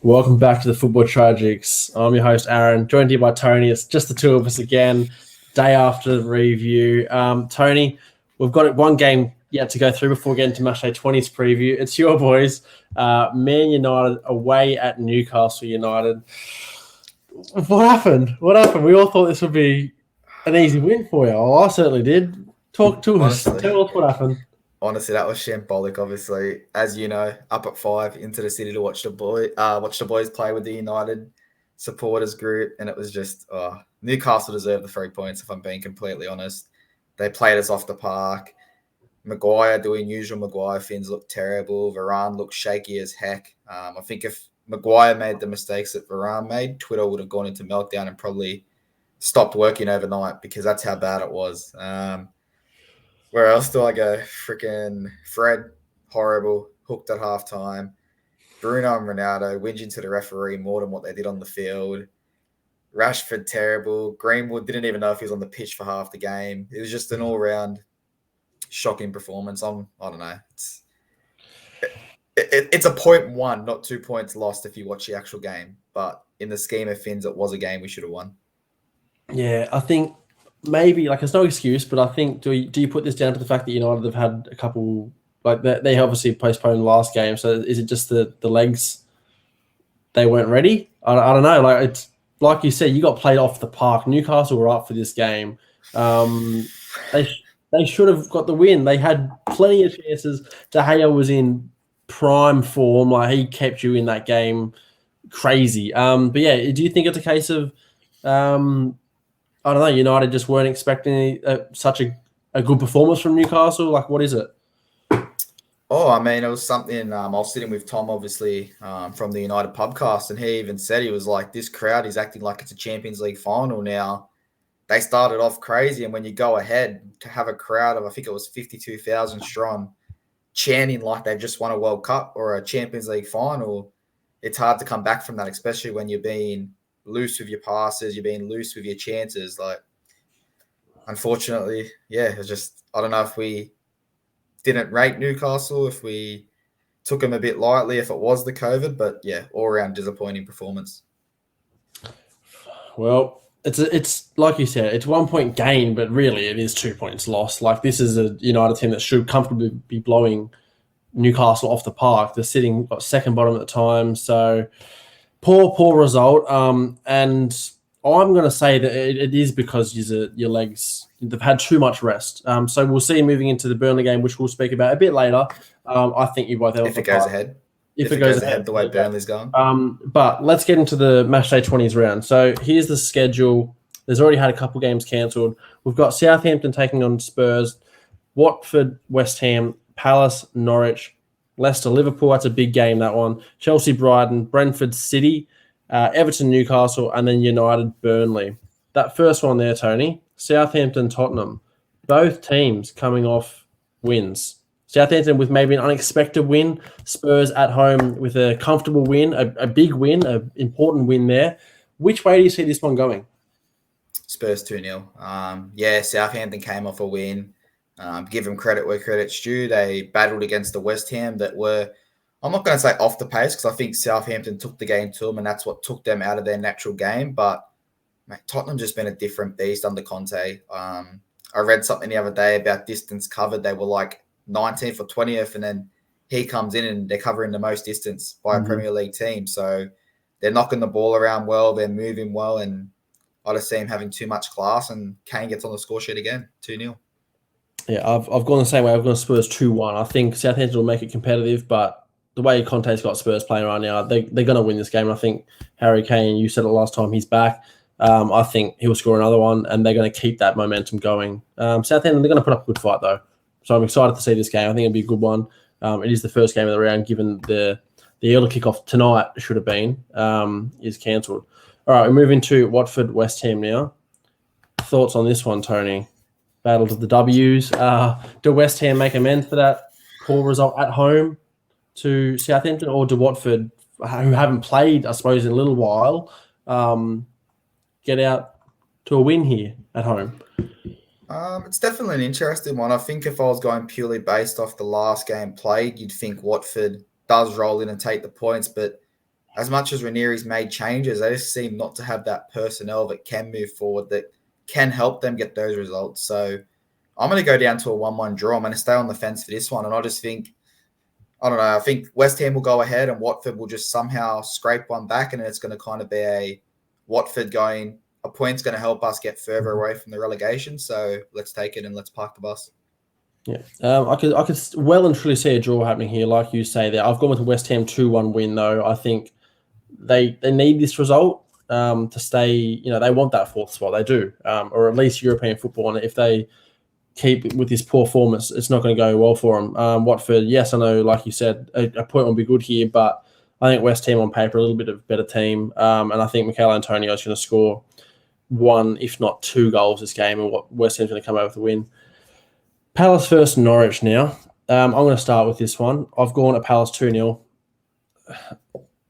Welcome back to the Football Tragics. I'm your host, Aaron, joined here by Tony. It's just the two of us again, day after the review. Tony, we've got one game yet to go through before getting to Matchday 20's preview. It's your boys, Man United away at Newcastle United. What happened? We all thought this would be an easy win for you. Well, I certainly did. Talk to us. Tell us what happened. Honestly, that was shambolic. Obviously, as you know, up at 5 into the city to watch the boys play with the United supporters group, and it was just Newcastle deserved the 3 points. If I'm being completely honest, they played us off the park. Maguire doing usual Maguire things looked terrible. Varane looked shaky as heck. I think if Maguire made the mistakes that Varane made, Twitter would have gone into meltdown and probably stopped working overnight because that's how bad it was. Where else do I go? Freaking Fred, horrible, hooked at halftime. Bruno and Ronaldo whinging to the referee more than what they did on the field. Rashford, terrible. Greenwood didn't even know if he was on the pitch for half the game. It was just an all-round shocking performance. I don't know. It's a 0.1, not 2 points lost if you watch the actual game. But in the scheme of things, it was a game we should have won. Yeah, I think maybe, it's no excuse, but I think, do you put this down to the fact that United have had a couple, they obviously postponed the last game, so is it just the legs, they weren't ready? I don't know. It's like you said, you got played off the park. Newcastle were up for this game. They should have got the win. They had plenty of chances. De Gea was in prime form. He kept you in that game crazy. But yeah, do you think it's a case of I don't know, United just weren't expecting such a good performance from Newcastle? What is it? Oh, I mean, it was something. I was sitting with Tom, obviously, from the United Pubcast, and he even said, he was like, this crowd is acting like it's a Champions League final now. They started off crazy, and when you go ahead to have a crowd of, I think it was 52,000 strong, chanting like they've just won a World Cup or a Champions League final, it's hard to come back from that, especially when you're being loose with your passes, you're being loose with your chances. Unfortunately, yeah, it's just, I don't know if we didn't rate Newcastle, if we took them a bit lightly, if it was the COVID, but yeah, all around disappointing performance. Well, it's like you said, it's 1 point gain, but really it is 2 points lost. This is a United team that should comfortably be blowing Newcastle off the park. They're sitting second bottom at the time, so poor result. And I'm going to say that it is because your legs, they've had too much rest. So we'll see moving into the Burnley game, which we'll speak about a bit later. I think you both have. If it goes ahead. If it goes ahead the way Burnley's going. But let's get into the Matchday 20s round. So here's the schedule. There's already had a couple games cancelled. We've got Southampton taking on Spurs, Watford, West Ham, Palace, Norwich, Leicester, Liverpool. That's a big game, that one. Chelsea, Brighton, Brentford, City, Everton, Newcastle, and then United, Burnley. That first one there, Tony, Southampton, Tottenham. Both teams coming off wins. Southampton with maybe an unexpected win. Spurs at home with a comfortable win, a big win, an important win there. Which way do you see this one going? Spurs 2-0. Yeah, Southampton came off a win. Give them credit where credit's due. They battled against the West Ham that were, I'm not going to say off the pace, because I think Southampton took the game to them and that's what took them out of their natural game. But Tottenham's just been a different beast under Conte. I read something the other day about distance covered. They were 19th or 20th, and then he comes in and they're covering the most distance by a Premier League team. So they're knocking the ball around well, they're moving well, and I just see him having too much class, and Kane gets on the score sheet again, 2-0. Yeah, I've gone the same way. I've gone Spurs 2-1. I think Southampton will make it competitive, but the way Conte's got Spurs playing right now, they're going to win this game. I think Harry Kane, you said it last time, he's back. I think he'll score another one, and they're going to keep that momentum going. Southampton, they're going to put up a good fight, though. So I'm excited to see this game. I think it'll be a good one. It is the first game of the round, given the early kickoff tonight should have been, is cancelled. All right, we're moving to Watford, West Ham now. Thoughts on this one, Tony? Battle of the W's. Do West Ham make amends for that poor result at home to Southampton, or do Watford, who haven't played, I suppose, in a little while, get out to a win here at home? It's definitely an interesting one. I think if I was going purely based off the last game played, you'd think Watford does roll in and take the points, but as much as Ranieri's made changes, they just seem not to have that personnel that can move forward, that can help them get those results. So I'm going to go down to a 1-1 draw. I'm going to stay on the fence for this one. And I just think, I don't know, I think West Ham will go ahead and Watford will just somehow scrape one back. And it's going to kind of be a Watford going, a point's going to help us get further away from the relegation. So let's take it and let's park the bus. Yeah, I could well and truly see a draw happening here, like you say there. I've gone with a West Ham 2-1 win, though. I think they need this result to stay. You know, they want that fourth spot. They do, or at least European football. And if they keep with this poor form, it's not going to go well for them. Watford, yes, I know, like you said, a point will be good here, but I think West Ham on paper a little bit of a better team, and I think Mikel Antonio is going to score 1, if not 2 goals this game, and West Ham's going to come out with a win. Palace versus Norwich now. I'm going to start with this one. I've gone at Palace 2-0.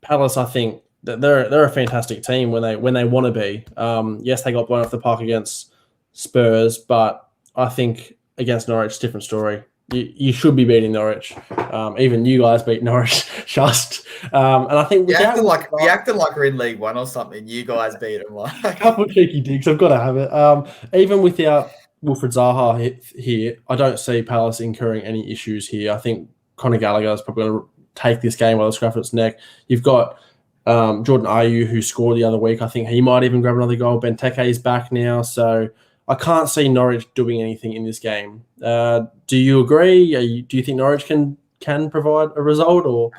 Palace, I think that they're a fantastic team when they want to be. Yes, they got blown off the park against Spurs, but I think against Norwich, different story. You should be beating Norwich. Even you guys beat Norwich just. And I think we acted like we're in League One or something. You guys beat them. Like a couple of cheeky digs. I've got to have it. Even without Wilfred Zaha here, I don't see Palace incurring any issues here. I think Conor Gallagher is probably going to take this game by the scruff of its neck. You've got Jordan Ayew, who scored the other week. I think he might even grab another goal. Benteke is back now, so I can't see Norwich doing anything in this game. Do you agree? Do you think Norwich can provide a result? Or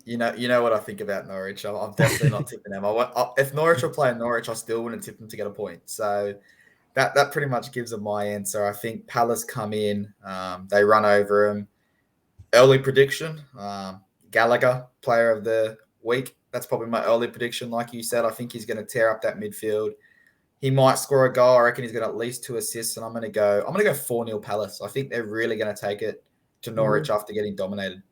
you know what I think about Norwich. I'm definitely not tipping them. If Norwich were playing Norwich, I still wouldn't tip them to get a point. So that pretty much gives them my answer. I think Palace come in, they run over them. Early prediction, Gallagher, player of the week. That's probably my early prediction. Like you said, I think he's going to tear up that midfield. He might score a goal. I reckon he's got at least 2 assists, and I'm going to go 4-0 Palace. I think they're really going to take it to Norwich after getting dominated,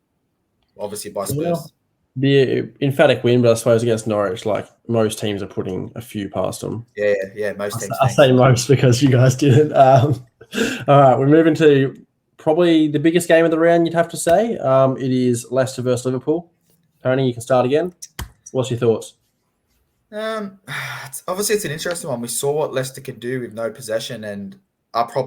obviously by Spurs. The emphatic win, but I suppose against Norwich, like most teams are putting a few past them. Yeah, most teams. I say most because you guys didn't. All right, we're moving to probably the biggest game of the round, you'd have to say. It is Leicester versus Liverpool. Tony, you can start again. What's your thoughts? Obviously, it's an interesting one. We saw what Leicester could do with no possession, and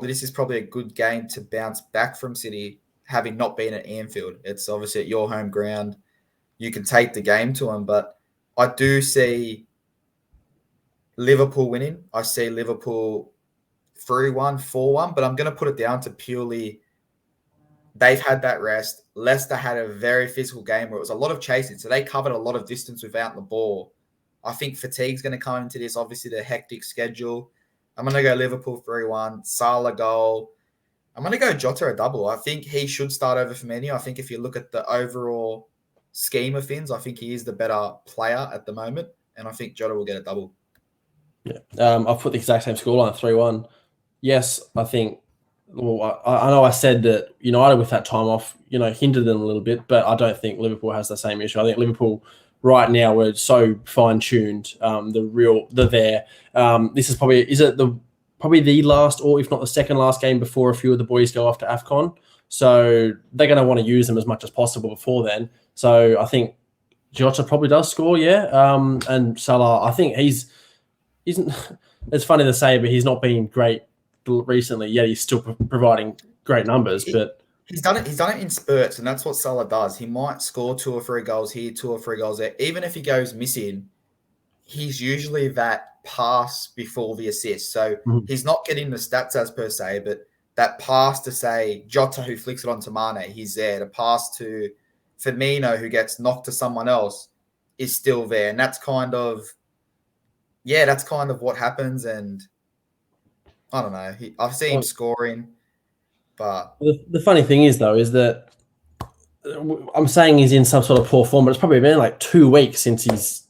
this is probably a good game to bounce back from City, having not been at Anfield. It's obviously at your home ground. You can take the game to them, but I do see Liverpool winning. I see Liverpool 3-1, 4-1, but I'm going to put it down to purely they've had that rest. Leicester had a very physical game where it was a lot of chasing, so they covered a lot of distance without the ball. I think fatigue's going to come into this, obviously the hectic schedule. I'm going to go Liverpool 3-1, Salah goal. I'm going to go Jota a double. I think he should start over Firmino. I think if you look at the overall scheme of things, I think he is the better player at the moment, and I think Jota will get a double. Yeah, I've put the exact same scoreline, 3-1. Yes, I think. Well, I know I said that United with that time off, hindered them a little bit, but I don't think Liverpool has the same issue. I think Liverpool right now we're so fine tuned. They're there. This is probably the last, or if not the second last game before a few of the boys go off to AFCON. So they're going to want to use them as much as possible before then. So I think Jota probably does score, yeah. And Salah, I think he's it's funny to say, but he's not been great recently. Yet he's still providing great numbers. But he's done it in spurts, and that's what Salah does. He might score 2 or 3 goals here, 2 or 3 goals there. Even if he goes missing, he's usually that pass before the assist. So he's not getting the stats as per se, but that pass to say Jota who flicks it onto Mane, he's there. The pass to Firmino who gets knocked to someone else is still there. And that's kind of what happens. And I don't know. I've seen him scoring, but the funny thing is though, is that I'm saying he's in some sort of poor form, but it's probably been like 2 weeks since he's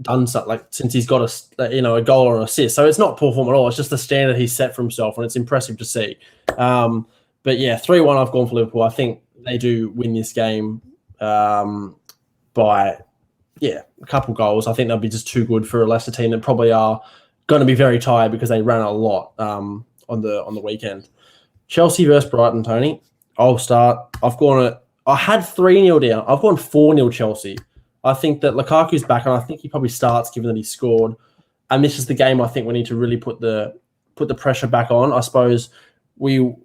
done something, like since he's got a goal or an assist. So it's not poor form at all. It's just the standard he's set for himself, and it's impressive to see. But yeah, 3-1. I've gone for Liverpool. I think they do win this game by a couple goals. I think they'll be just too good for a Leicester team that probably are going to be very tired because they ran a lot on the weekend. Chelsea versus Brighton, Tony. I'll start. I had 3-0 down. I've gone 4-0 Chelsea. I think that Lukaku's back, and I think he probably starts given that he scored. And this is the game I think we need to really put the pressure back on. I suppose we'll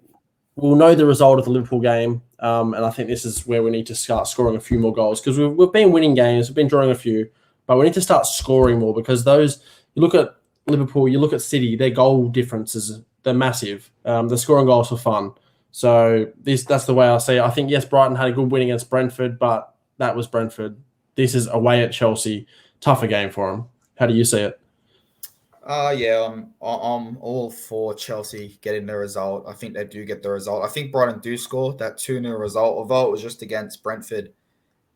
know the result of the Liverpool game, and I think this is where we need to start scoring a few more goals because we've been winning games, we've been drawing a few, but we need to start scoring more because you look at Liverpool, you look at City, their goal differences, they're massive. They're scoring goals for fun. So that's the way I see it. I think, yes, Brighton had a good win against Brentford, but that was Brentford. This is away at Chelsea. Tougher game for them. How do you see it? Yeah, I'm all for Chelsea getting the result. I think they do get the result. I think Brighton do score that 2-0 result, although it was just against Brentford.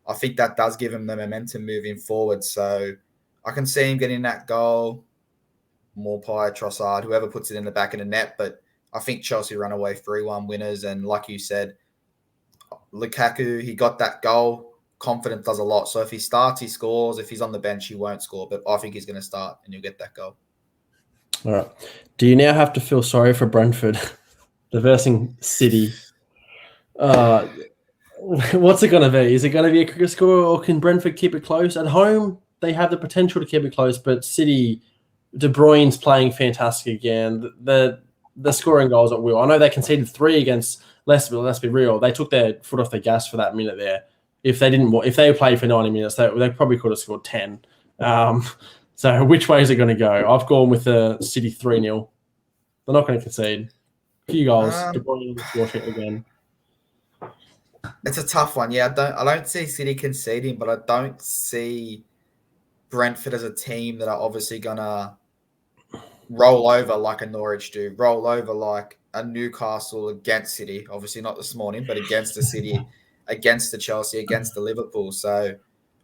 I think that does give him the momentum moving forward. So I can see him getting that goal. Morpie, Trossard, whoever puts it in the back of the net. But I think Chelsea run away 3-1 winners. And like you said, Lukaku, he got that goal. Confidence does a lot. So if he starts, he scores. If he's on the bench, he won't score. But I think he's going to start and he'll get that goal. All right. Do you now have to feel sorry for Brentford? They're versing City. What's it going to be? Is it going to be a quicker score or can Brentford keep it close? At home, they have the potential to keep it close, but City, De Bruyne's playing fantastic again. The scoring goals at will. I know they conceded 3 against Leicester, but let's be real. They took their foot off the gas for that minute there. If they played for 90 minutes, they probably could have scored 10. So which way is it going to go? I've gone with the City 3-0. They're not going to concede. A few goals. De Bruyne will score it again. It's a tough one. Yeah, I don't see City conceding, but I don't see Brentford as a team that are obviously going to roll over like a Norwich do, roll over like a Newcastle against City. Obviously not this morning, but against the City, against the Chelsea, against the Liverpool. So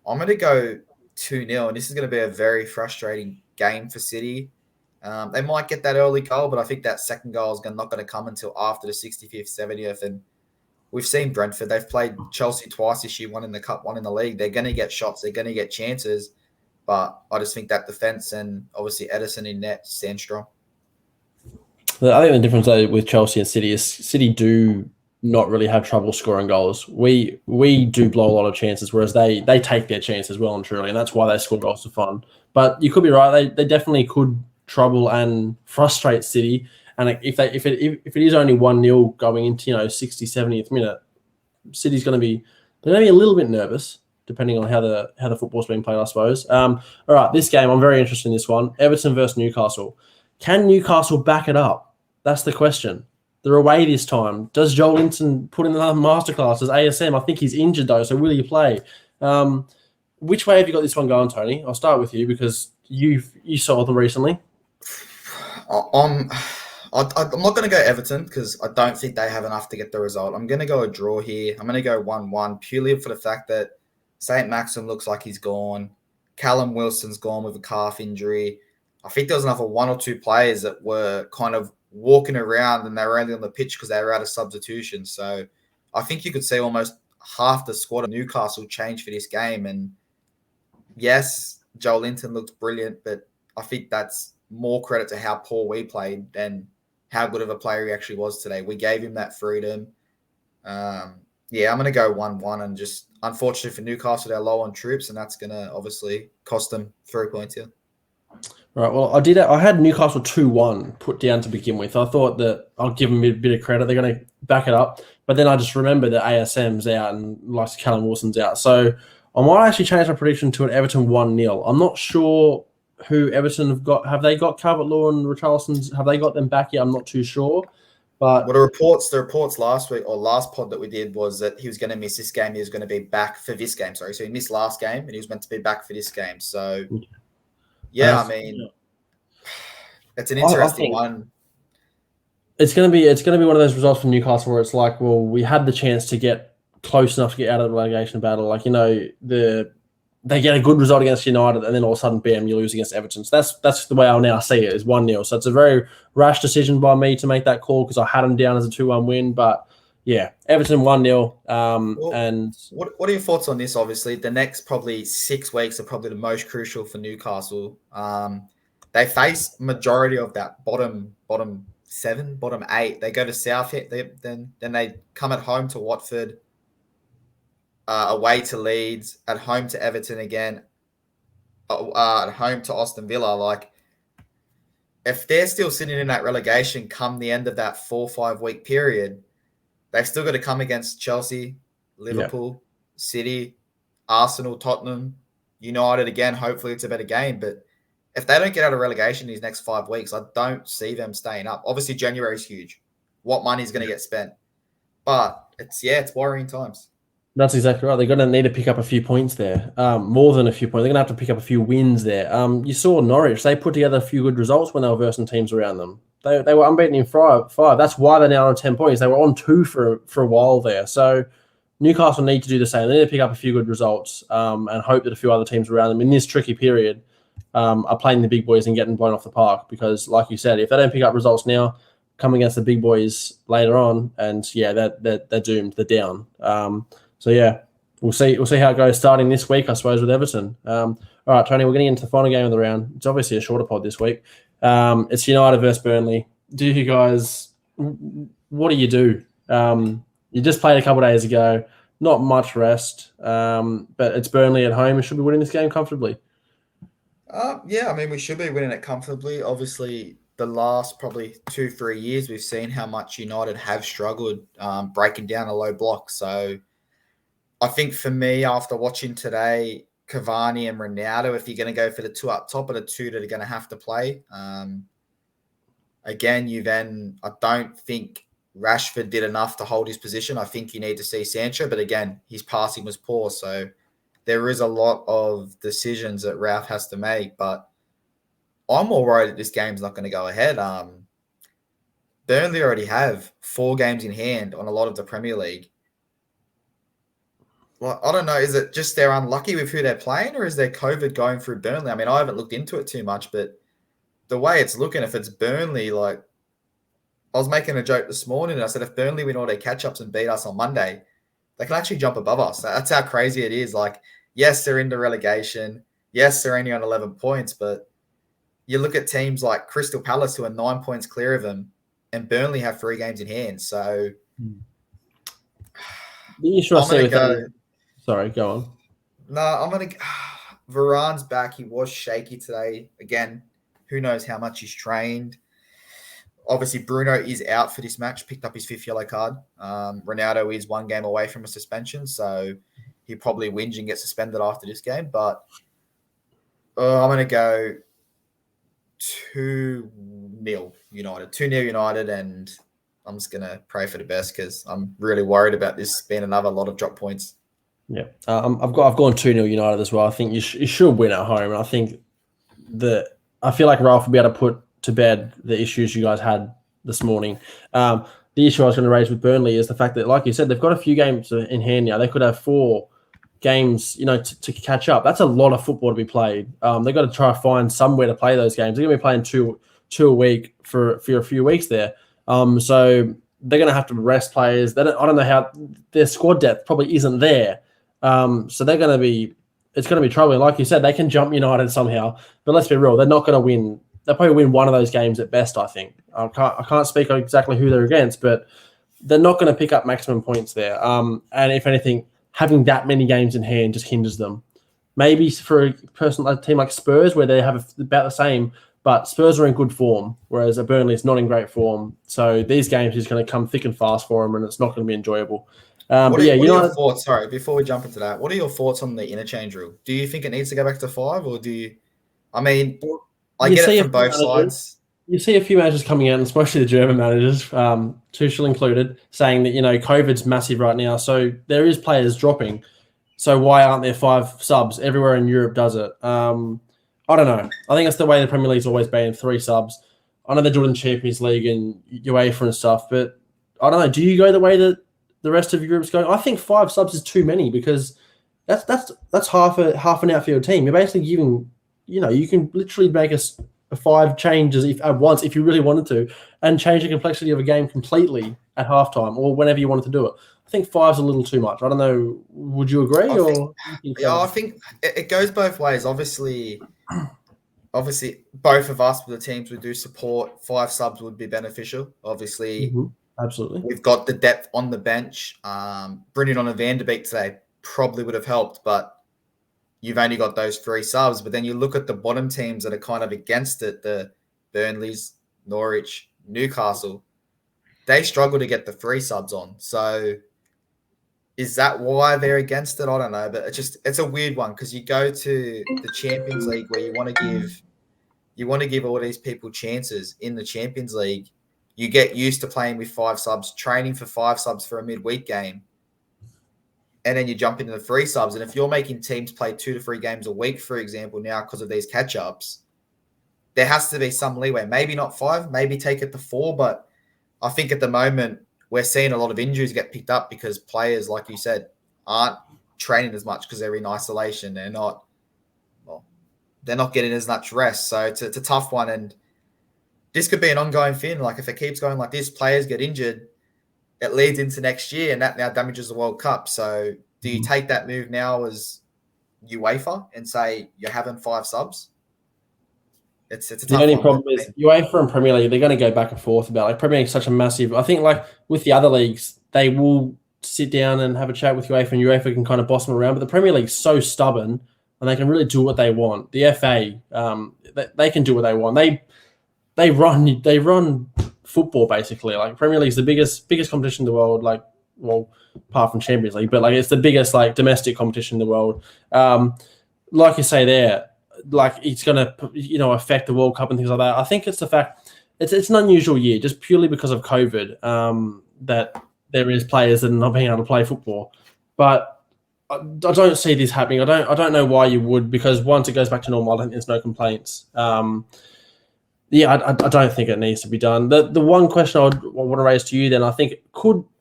I'm going to go 2-0, and this is going to be a very frustrating game for City. They might get that early goal, but I think that second goal is not going to come until after the 65th, 70th. And we've seen Brentford. They've played Chelsea twice this year, one in the cup, one in the league. They're going to get shots. They're going to get chances. But I just think that defence and obviously Ederson in net stand strong. I think the difference with Chelsea and City is City do not really have trouble scoring goals. We do blow a lot of chances, whereas they take their chances well and truly, and that's why they score goals for fun. But you could be right; they definitely could trouble and frustrate City. And if it is only 1-0 going into 60th, 70th minute, City's going to be a little bit nervous, depending on how the football's being played, I suppose. All right, this game I'm very interested in this one: Everton versus Newcastle. Can Newcastle back it up? That's the question. They're away this time. Does Joel Linton put in another masterclass as ASM? I think he's injured though, so will he play? Which way have you got this one going, Tony? I'll start with you because you saw them recently. I'm not going to go Everton because I don't think they have enough to get the result. I'm going to go a draw here. I'm going to go 1-1 purely for the fact that St. Maxim looks like he's gone. Callum Wilson's gone with a calf injury. I think there was another 1 or 2 players that were kind of walking around and they were only on the pitch because they were out of substitution. So I think you could see almost half the squad of Newcastle change for this game. And yes, Joel Linton looked brilliant, but I think that's more credit to how poor we played than how good of a player he actually was today. We gave him that freedom. I'm going to go 1-1 and just, unfortunately for Newcastle, they're low on troops and that's going to obviously cost them 3 points here. Right. Well, I had Newcastle 2-1 put down to begin with. I thought that I'll give them a bit of credit. They're going to back it up. But then I just remember that ASM's out and like Callum Wilson's out. So I might actually change my prediction to an Everton 1-0. I'm not sure who Everton have got. Have they got Calvert-Lewin and Richarlison's? Have they got them back yet? I'm not too sure. But the reports last week or last pod that we did was that he was going to miss this game. He was going to be back for this game. Sorry. So he missed last game and he was meant to be back for this game. So yeah, it's an interesting one. It's going to be one of those results from Newcastle where it's like, well, we had the chance to get close enough to get out of the relegation battle. Like, they get a good result against United and then all of a sudden, bam, you lose against Everton. So that's the way I'll now see it, is 1-0. So it's a very rash decision by me to make that call because I had them down as a 2-1 win. But yeah, Everton 1-0. And what are your thoughts on this? Obviously, the next probably 6 weeks are probably the most crucial for Newcastle. They face majority of that bottom 7, bottom 8. They go to Southampton, then they come at home to Watford. away to Leeds, at home to Everton again, at home to Aston Villa. Like, if they're still sitting in that relegation come the end of that 4 or 5 week period, they've still got to come against Chelsea, Liverpool, City, Arsenal, Tottenham, United again. Hopefully it's a better game. But if they don't get out of relegation these next 5 weeks, I don't see them staying up. Obviously, January is huge. What money is going to get spent? But it's worrying times. That's exactly right. They're going to need to pick up a few points there, more than a few points. They're going to have to pick up a few wins there. You saw Norwich; they put together a few good results when they were versing teams around them. They were unbeaten in five. That's why they're now on 10 points. They were on 2 for a while there. So Newcastle need to do the same. They need to pick up a few good results and hope that a few other teams around them in this tricky period are playing the big boys and getting blown off the park. Because, like you said, if they don't pick up results now, come against the big boys later on, and they're doomed. They're down. So yeah, we'll see how it goes starting this week, I suppose, with Everton. All right, Tony, we're getting into the final game of the round. It's obviously a shorter pod this week. It's United versus Burnley. What do you do? You just played a couple of days ago, not much rest, but it's Burnley at home. We should be winning this game comfortably. Yeah, I mean, we should be winning it comfortably. Obviously, the last probably 2-3 years, we've seen how much United have struggled breaking down a low block. So I think for me, after watching today, Cavani and Ronaldo, if you're going to go for the 2 up top, are the 2 that are going to have to play. Again, I don't think Rashford did enough to hold his position. I think you need to see Sancho, but again, his passing was poor. So there is a lot of decisions that Ralph has to make, but I'm more worried that this game's not going to go ahead. Burnley already have 4 games in hand on a lot of the Premier League. Well, I don't know. Is it just they're unlucky with who they're playing, or is there COVID going through Burnley? I mean, I haven't looked into it too much, but the way it's looking, if it's Burnley, like, I was making a joke this morning, and I said if Burnley win all their catch-ups and beat us on Monday, they can actually jump above us. That's how crazy it is. Like, yes, they're into relegation. Yes, they're only on 11 points, but you look at teams like Crystal Palace, who are 9 points clear of them, and Burnley have 3 games in hand. So the issue I see with that. Sorry, go on. No, I'm going to – Varane's back. He was shaky today. Again, who knows how much he's trained. Obviously, Bruno is out for this match, picked up his 5th yellow card. Ronaldo is 1 game away from a suspension, so he probably whinge and get suspended after this game. But I'm going to go 2-0 United. 2-0 United, and I'm just going to pray for the best because I'm really worried about this being another lot of drop points. Yeah, I've gone 2-0 United as well. I think you should win at home, and I think I feel like Ralph will be able to put to bed the issues you guys had this morning. The issue I was going to raise with Burnley is the fact that, like you said, they've got a few games in hand now. They could have 4 games, to catch up. That's a lot of football to be played. They've got to try to find somewhere to play those games. They're going to be playing two a week for a few weeks there. So they're going to have to rest players. I don't know how their squad depth probably isn't there. So they're going to be. It's going to be troubling. Like you said, they can jump United somehow, but let's be real. They're not going to win. They'll probably win one of those games at best, I think. I can't speak on exactly who they're against, but they're not going to pick up maximum points there. And if anything, having that many games in hand just hinders them. Maybe for a team like Spurs, where they have about the same, but Spurs are in good form, whereas Burnley is not in great form. So these games is going to come thick and fast for them, and it's not going to be enjoyable. What are your thoughts? Sorry, before we jump into that, what are your thoughts on the interchange rule? Do you think it needs to go back to 5, or do you? I mean, I get it from both sides. You see a few managers coming out, and especially the German managers, Tuchel included, saying that COVID's massive right now, so there is players dropping. So why aren't there 5 subs? Everywhere in Europe does it. I don't know. I think that's the way the Premier League's always been, 3 subs. I know they're doing Champions League and UEFA and stuff, but I don't know. Do you go the way that the rest of Europe's going? I think 5 subs is too many because that's half an outfield team. You're basically giving, you can literally make a 5 changes at once if you really wanted to, and change the complexity of a game completely at halftime or whenever you wanted to do it. I think 5's a little too much. I don't know. Would you agree? I think it goes both ways. Obviously, both of us with the teams we do support, 5 subs would be beneficial. Obviously, absolutely. We've got the depth on the bench. Brilliant on a Van de Beek today. probably would have helped, but you've only got those 3 subs. But then you look at the bottom teams that are kind of against it, the Burnleys, Norwich, Newcastle, they struggle to get the 3 subs on. So is that why they're against it? I don't know, but it's a weird one because you go to the Champions League where you want to give all these people chances in the Champions League. You get used to playing with 5 subs, training for 5 subs for a midweek game, and then you jump into the 3 subs. And if you're making teams play 2 to 3 games a week, for example, now because of these catch-ups, there has to be some leeway. Maybe not 5, maybe take it to 4, but I think at the moment we're seeing a lot of injuries get picked up because players, like you said, aren't training as much because they're in isolation. They're not getting as much rest. So it's a tough one. And this could be an ongoing thing. Like if it keeps going like this, players get injured, it leads into next year and that now damages the World Cup. So do you take that move now as UEFA and say you're having 5 subs? It's a tough The only one. problem is UEFA and Premier League, they're going to go back and forth about like Premier League is such a massive. I think like with the other leagues, they will sit down and have a chat with UEFA and UEFA can kind of boss them around. But the Premier League's so stubborn and they can really do what they want. The FA, they can do what they want. They run football basically. Like Premier League's the biggest competition in the world. Like, well, apart from Champions League, but like it's the biggest like domestic competition in the world. Like you say there, like it's going to affect the World Cup and things like that. I think it's the fact it's an unusual year just purely because of COVID that there is players that are not being able to play football. But I don't see this happening. I don't know why you would, because once it goes back to normal, I think there's no complaints. I don't think it needs to be done. The one question I want to raise to you then, I think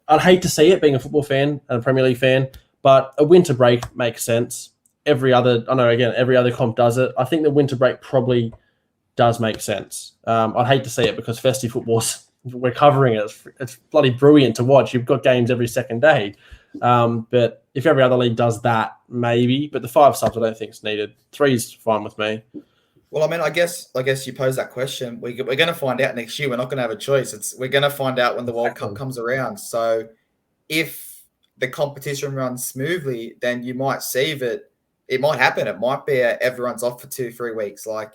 I'd hate to see it being a football fan and a Premier League fan, but a winter break makes sense. Every other comp does it. I think the winter break probably does make sense. I'd hate to see it because festive football's, we're covering it. It's bloody brilliant to watch. You've got games every second day. But if every other league does that, maybe. But the 5 subs I don't think is needed. 3's fine with me. Well, I mean, I guess you pose that question. We're going to find out next year. We're not going to have a choice. We're going to find out when the World Cup comes around. So if the competition runs smoothly, then you might see that it might happen. It might be everyone's off for 2-3 weeks. Like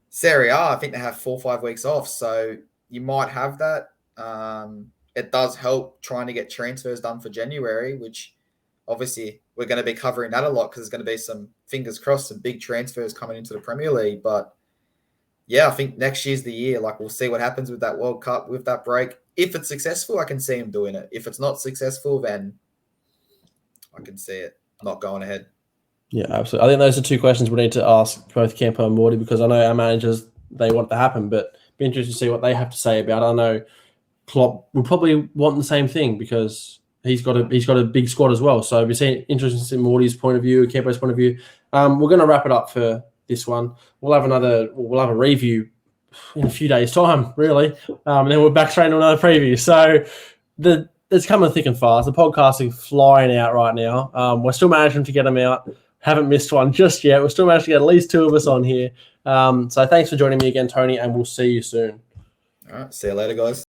Serie A, I think they have 4 or 5 weeks off. So you might have that. It does help trying to get transfers done for January, which obviously we're going to be covering that a lot because there's going to be some, fingers crossed, some big transfers coming into the Premier League. But yeah, I think next year's the year. Like we'll see what happens with that World Cup, with that break. If it's successful, I can see him doing it. If it's not successful, then I can see it not going ahead. Yeah, absolutely. I think those are 2 questions we need to ask both Campo and Morty because I know our managers, they want it to happen, but be interested to see what they have to say about it. I know Klopp will probably want the same thing because he's got a big squad as well. So we're seeing interesting to see Morty's point of view, Campo's point of view. We're going to wrap it up for this one. We'll have a review in a few days' time, really. And then we're back straight into another preview. So it's coming thick and fast. The podcasting flying out right now. We're still managing to get them out. Haven't missed one just yet. We're still managing to get at least 2 of us on here. So thanks for joining me again, Tony, and we'll see you soon. All right. See you later, guys.